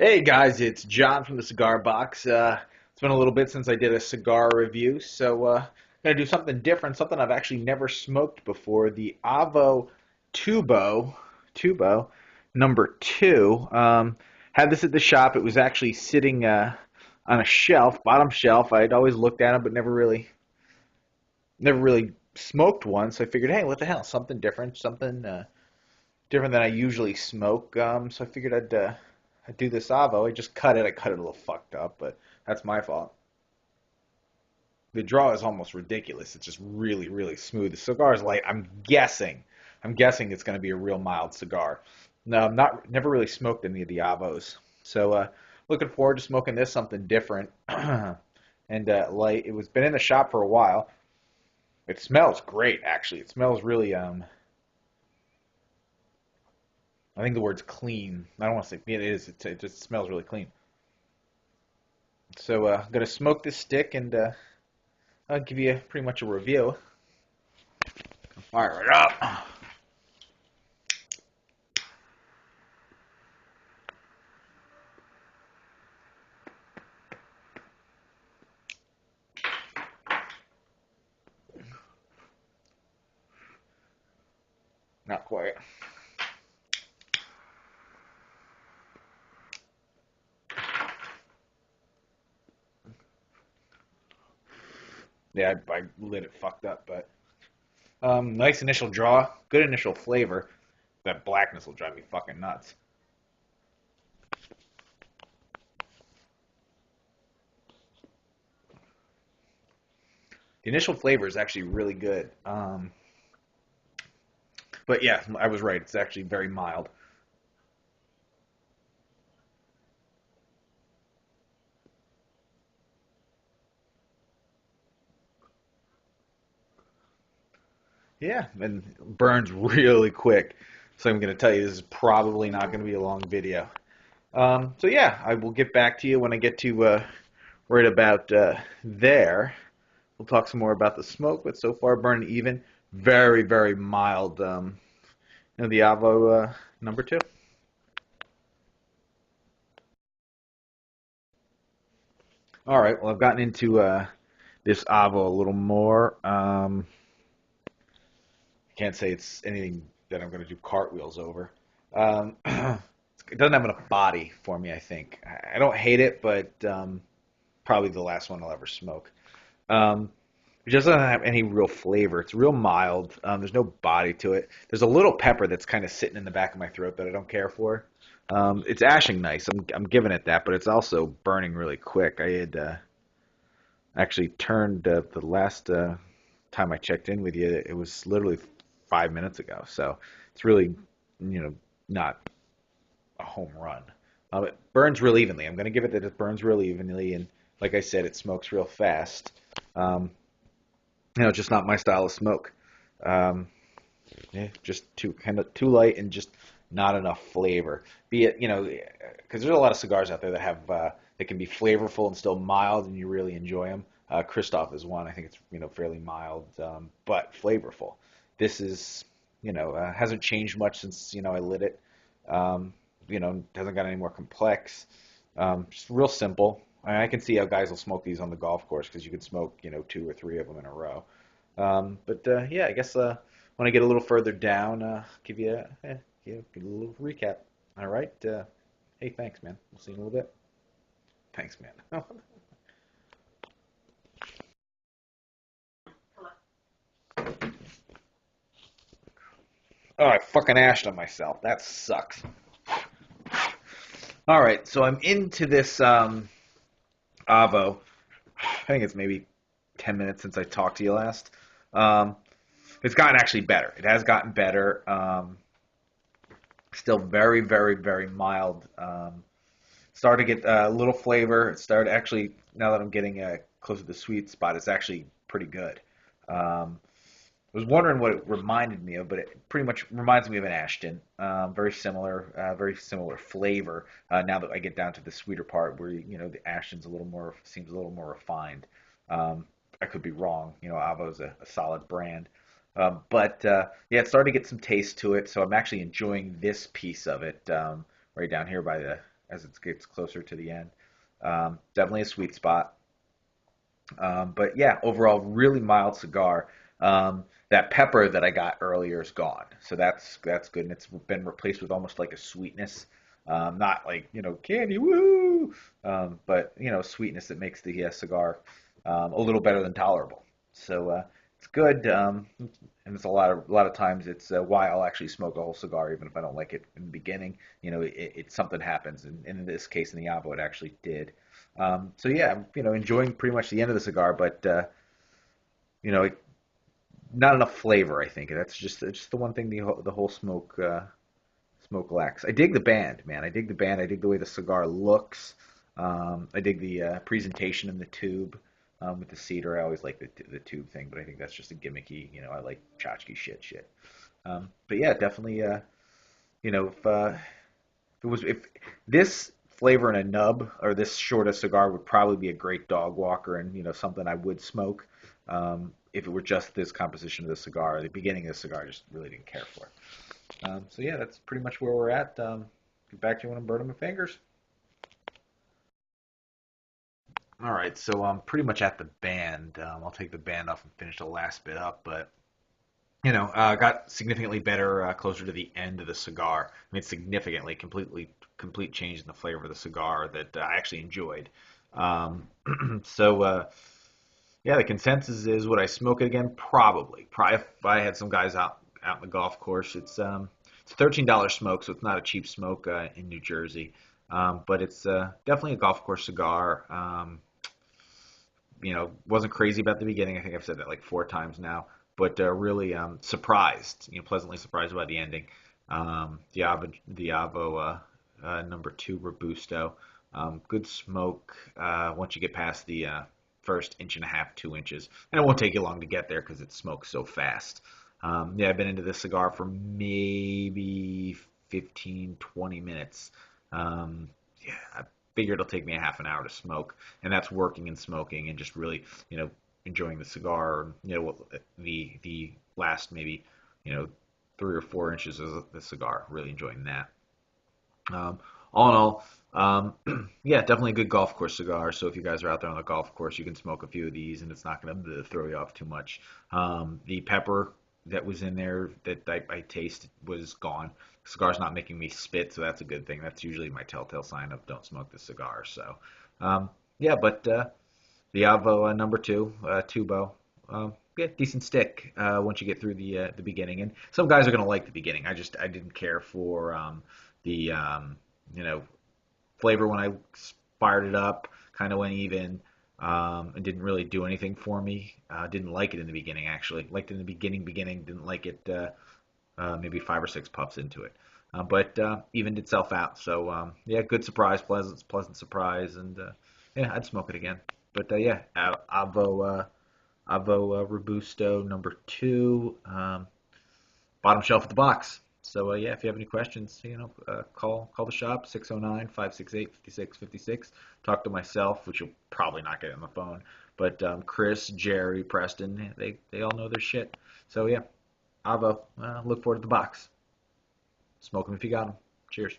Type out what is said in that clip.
Hey guys, it's John from the Cigar Box. It's been a little bit since I did a cigar review, so gonna do something different, something I've actually never smoked before. The Avo Tubo number two. Had this at the shop. It was actually sitting on a shelf, bottom shelf. I'd always looked at it, but never really smoked one. So I figured, hey, what the hell, something different, something different than I usually smoke. So I figured I'd do this Avo. I just cut it. I cut it a little fucked up, but that's my fault. The draw is almost ridiculous. It's just really, really smooth. The cigar is light. I'm guessing it's going to be a real mild cigar. No, never really smoked any of the Avos. So looking forward to smoking this, something different and light. It was been in the shop for a while. It smells great, actually. It smells really I think the word's clean. I don't want to say it is. It just smells really clean. So I'm gonna smoke this stick and I'll give you pretty much a review. Fire it up. Not quite. Yeah, I lit it fucked up, but nice initial draw, good initial flavor. That blackness will drive me fucking nuts. The initial flavor is actually really good. But yeah, I was right. It's actually very mild. Yeah, and burns really quick. So I'm going to tell you this is probably not going to be a long video. So yeah, I will get back to you when I get to right about there. We'll talk some more about the smoke, but so far burning even. Very, very mild. The Avo number two. All right, well I've gotten into this Avo a little more. Can't say it's anything that I'm going to do cartwheels over. It doesn't have enough body for me, I think. I don't hate it, but probably the last one I'll ever smoke. Um, it just doesn't have any real flavor. It's real mild. There's no body to it. There's a little pepper that's kind of sitting in the back of my throat that I don't care for. It's ashing nice. I'm giving it that, but it's also burning really quick. I had actually turned the last time I checked in with you. It was literally 5 minutes ago. So it's really, not a home run. It burns real evenly. I'm going to give it that it burns real evenly, and like I said, it smokes real fast. Um, just not my style of smoke. Um, yeah, just too light and just not enough flavor. Be it, because there's a lot of cigars out there that have that can be flavorful and still mild, and you really enjoy them. Christoph is one. I think it's fairly mild but flavorful. This is hasn't changed much since I lit it. Hasn't got any more complex. Just real simple. I can see how guys will smoke these on the golf course because you can smoke, two or three of them in a row. But yeah, I guess when I get a little further down, give a little recap. All right. Hey, thanks, man. We'll see you in a little bit. Thanks, man. Oh, I fucking ashed on myself. That sucks. All right, so I'm into this Avo. I think it's maybe 10 minutes since I talked to you last. Um, it's gotten actually better. It has gotten better. Still very, very, very mild. Started to get a little flavor. It started actually, now that I'm getting close to the sweet spot, it's actually pretty good. I was wondering what it reminded me of, but it pretty much reminds me of an Ashton. Very similar flavor. Now that I get down to the sweeter part, where the Ashton's seems a little more refined. I could be wrong. Avo's a solid brand, but yeah, it's starting to get some taste to it. So I'm actually enjoying this piece of it right down here by the as it gets closer to the end. Definitely a sweet spot. But yeah, overall, really mild cigar. That pepper that I got earlier is gone, so that's good, and it's been replaced with almost like a sweetness, not like candy, woo, but sweetness that makes the cigar a little better than tolerable. So it's good, and it's a lot of times it's why I'll actually smoke a whole cigar even if I don't like it in the beginning. It something happens, and in this case in the Avo, it actually did. So yeah, I'm enjoying pretty much the end of the cigar, but you know, not enough flavor. I think that's just the one thing the whole smoke lacks. I dig the band, man. I dig the band. I dig the way the cigar looks. I dig the presentation in the tube with the cedar. I always like the tube thing, but I think that's just a gimmicky. I like tchotchke shit. But yeah, definitely. If this flavor in a nub or this short a cigar would probably be a great dog walker and something I would smoke. If it were just this composition of the cigar, the beginning of the cigar, I just really didn't care for. So yeah, that's pretty much where we're at. Get back to you when I'm burning my fingers. All right, so I'm pretty much at the band. I'll take the band off and finish the last bit up, but got significantly better closer to the end of the cigar. I mean, significantly, complete change in the flavor of the cigar that I actually enjoyed. Um, so yeah, the consensus is would I smoke it again? Probably. Probably if I had some guys out in the golf course. It's $13 smoke, so it's not a cheap smoke in New Jersey. But it's definitely a golf course cigar. Wasn't crazy about the beginning. I think I've said that like 4 times now, but really surprised, pleasantly surprised by the ending. The Avo number two Robusto, good smoke once you get past the first inch and a half, 2 inches, and it won't take you long to get there because it smokes so fast. Yeah, I've been into this cigar for maybe 15, 20 minutes. Yeah, I figure it'll take me a half an hour to smoke, and that's working and smoking and just really, enjoying the cigar. The last maybe, you know, 3 or 4 inches of the cigar. Really enjoying that. All in all, yeah, definitely a good golf course cigar. So if you guys are out there on the golf course, you can smoke a few of these, and it's not going to throw you off too much. The pepper that was in there that I tasted was gone. Cigar's not making me spit, so that's a good thing. That's usually my telltale sign of don't smoke this cigar. So, yeah, but the Avo number two, Tubo, yeah, decent stick once you get through the beginning. And some guys are gonna like the beginning. I didn't care for the you know flavor when I fired it up. Kind of went even. It didn't really do anything for me. Didn't like it in the beginning actually. Liked it in the beginning. Didn't like it maybe 5 or 6 puffs into it. But evened itself out. So yeah, good surprise, pleasant surprise, and yeah, I'd smoke it again. But yeah, Avo Robusto number two, bottom shelf of the box. So yeah, if you have any questions, call the shop 609-568-5656. Talk to myself, which you'll probably not get on the phone. But Chris, Jerry, Preston, they all know their shit. So yeah, Avo, look forward to the box. Smoke them if you got them. Cheers.